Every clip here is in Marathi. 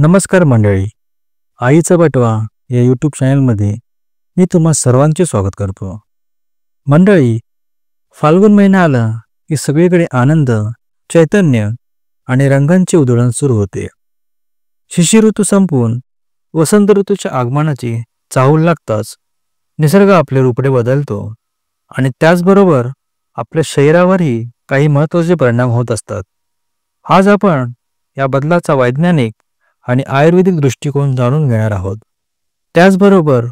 नमस्कार मंडळी, आईचा बटवा या यूट्यूब चॅनलमध्ये मी तुम्हा सर्वांचे स्वागत करतो। मंडळी, फाल्गुन महिना आला की सगळीकडे आनंद, चैतन्य आणि रंगांचे उधळण सुरू होते। शिशिर ऋतू संपून वसंत ऋतूच्या आगमनाची चाहूल लागताच निसर्ग आपले रूपडे बदलतो आणि त्याचबरोबर आपल्या शरीरावरही काही महत्त्वाचे परिणाम होत असतात। आज आपण या बदलाचा वैज्ञानिक आणि आयुर्वेदिक दृष्टिकोन जाणून घेणार आहोत। त्याचबरोबर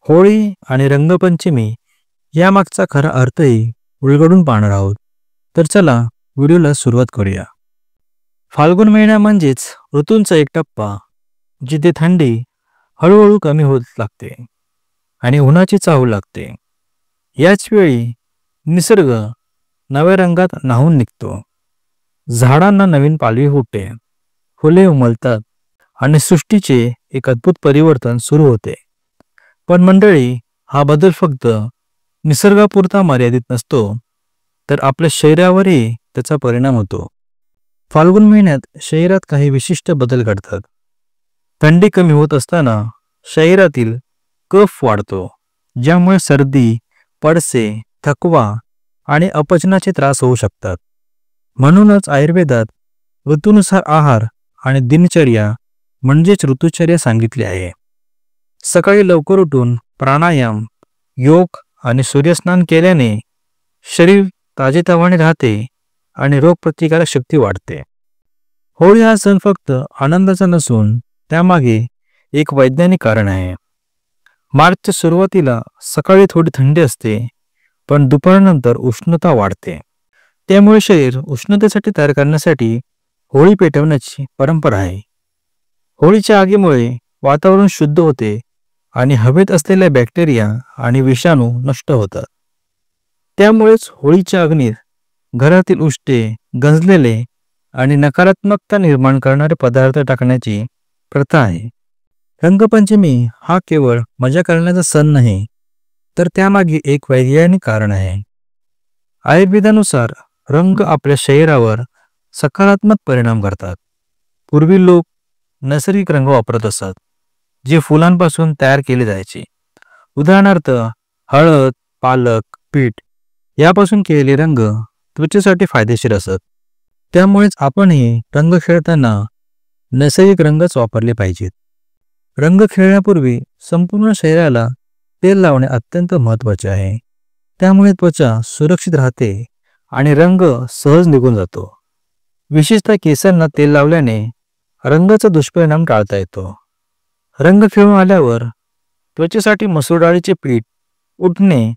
होळी आणि रंगपंचमी यामागचा खरा अर्थही उलगडून पाहणार आहोत। तर चला व्हिडिओला सुरुवात करूया। फाल्गुन महिना म्हणजेच ऋतूंचा एक टप्पा, जिथे थंडी हळूहळू कमी होत लागते आणि उन्हाची चाहूल लागते। याच वेळी निसर्ग नव्या रंगात न्हाऊन निघतो। झाडांना नवीन पालवी फुटते, फुले उमलतात आणि सृष्टीचे एक अद्भुत परिवर्तन सुरू होते। पण मंडळी, हा बदल फक्त निसर्गापुरता मर्यादित नसतो, तर आपल्या शरीरावरही त्याचा परिणाम होतो। फाल्गुन महिन्यात शरीरात काही विशिष्ट बदल घडतात। थंडी कमी होत असताना शरीरातील कफ वाढतो, ज्यामुळे सर्दी, पडसे, थकवा आणि अपचनाचे त्रास होऊ शकतात। म्हणूनच आयुर्वेदात ऋतूनुसार आहार आणि दिनचर्या म्हणजेच ऋतुचर्या सांगितली आहे। सकाळी लवकर उठून प्राणायाम, योग आणि सूर्यस्नान केल्याने शरीर ताजेतवाने राहते आणि रोगप्रतिकारक शक्ती वाढते। होळी हा सण फक्त आनंदाचा नसून त्यामागे एक वैज्ञानिक कारण आहे। मार्चच्या सुरुवातीला सकाळी थोडी थंडी असते, पण दुपारनंतर उष्णता वाढते। त्यामुळे शरीर उष्णतेसाठी तयार करण्यासाठी होळी पेटवण्याची परंपरा आहे। होळीच्या आगीमुळे वातावरण शुद्ध होते आणि हवेत असलेल्या बॅक्टेरिया आणि विषाणू नष्ट होतात। त्यामुळेच होळीच्या अग्नीत घरातील उष्टे, गंजलेले आणि नकारात्मकता निर्माण करणारे पदार्थ टाकण्याची प्रथा आहे। रंगपंचमी हा केवळ मजा करण्याचा सण नाही, तर त्यामागे एक वैज्ञानिक कारण आहे। आयुर्वेदानुसार रंग आपल्या शरीरावर सकारात्मक परिणाम करतात। पूर्वी लोक नैसर्गिक रंग वापरत असत, जे फुलांपासून तयार केले जायचे। उदाहरणार्थ हळद, पालक, पीठ यापासून केलेले रंग त्वचेसाठी फायदेशीर असत। त्यामुळेच आपणही रंग खेळताना नैसर्गिक रंगच वापरले पाहिजेत। रंग खेळण्यापूर्वी संपूर्ण शरीराला तेल लावणे अत्यंत महत्त्वाचे आहे। त्यामुळे त्वचा सुरक्षित राहते आणि रंग सहज निघून जातो। विशेषतः केसांना तेल लावल्याने रंगाचा दुष्परिणाम टाळता येतो। रंग खेळून आल्यावर त्वचेसाठी मसूर डाळीचे पीठ, उटणे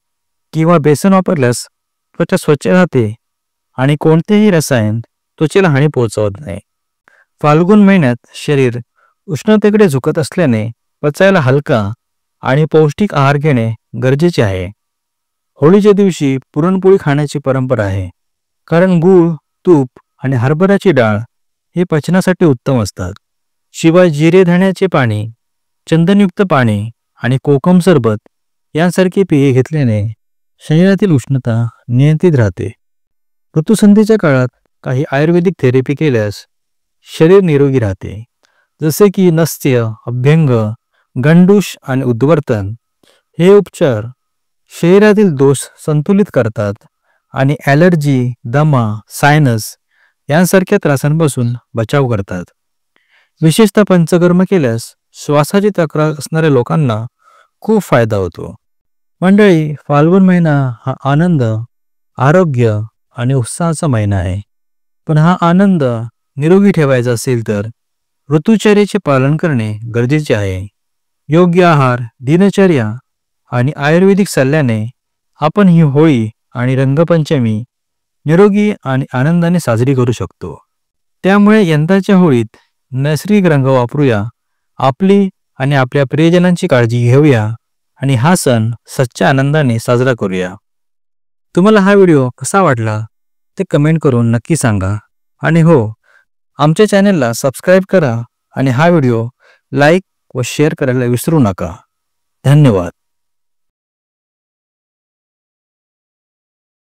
किंवा बेसन वापरल्यास त्वचा स्वच्छ राहते आणि कोणतेही रसायन त्वचेला हानी पोहोचवत नाही। फाल्गुन महिन्यात शरीर उष्णतेकडे झुकत असल्याने पचायला हलका आणि पौष्टिक आहार घेणे गरजेचे आहे। होळीच्या दिवशी पुरणपोळी खाण्याची परंपरा आहे, कारण गूळ, तूप आणि हरभऱ्याची डाळ हे पचनासाठी उत्तम असतात। शिवाय जिरे धण्याचे पाणी, चंदनयुक्त पाणी आणि कोकम सरबत यांसारखे पेये घेतल्याने शरीरातील उष्णता नियंत्रित राहते। ऋतुसंधीच्या काळात काही आयुर्वेदिक थेरपी केल्यास शरीर निरोगी राहते, जसे की नस्य, अभ्यंग, गंडूश आणि उद्वर्तन। हे उपचार शरीरातील दोष संतुलित करतात आणि ॲलर्जी, दमा, सायनस यांसारख्या त्रासांपासून बचाव करतात। विशेषतः पंचकर्म केल्यास श्वासाची तक्रार असणाऱ्या लोकांना खूप फायदा होतो। मंडळी, फाल्गुन महिना हा आनंद, आरोग्य आणि उत्साहाचा महिना आहे। पण हा आनंद निरोगी ठेवायचा असेल तर ऋतुचर्येचे पालन करणे गरजेचे आहे। योग्य आहार, दिनचर्या आणि आयुर्वेदिक सल्ल्याने आपण ही होळी आणि रंगपंचमी निरोगी आणि आनंदाने साजरी करू शकतो। त्यामुळे यंदाच्या होळीत नैसर्गिक रंग वापरूया, आपली आणि आपल्या प्रियजनांची काळजी घेऊया आणि हा सण सच्च्या आनंदाने साजरा करूया। तुम्हाला हा व्हिडिओ कसा वाटला ते कमेंट करून नक्की सांगा। आणि हो, आमच्या चॅनलला सबस्क्राईब करा आणि हा व्हिडिओ लाईक व शेअर करायला विसरू नका। धन्यवाद।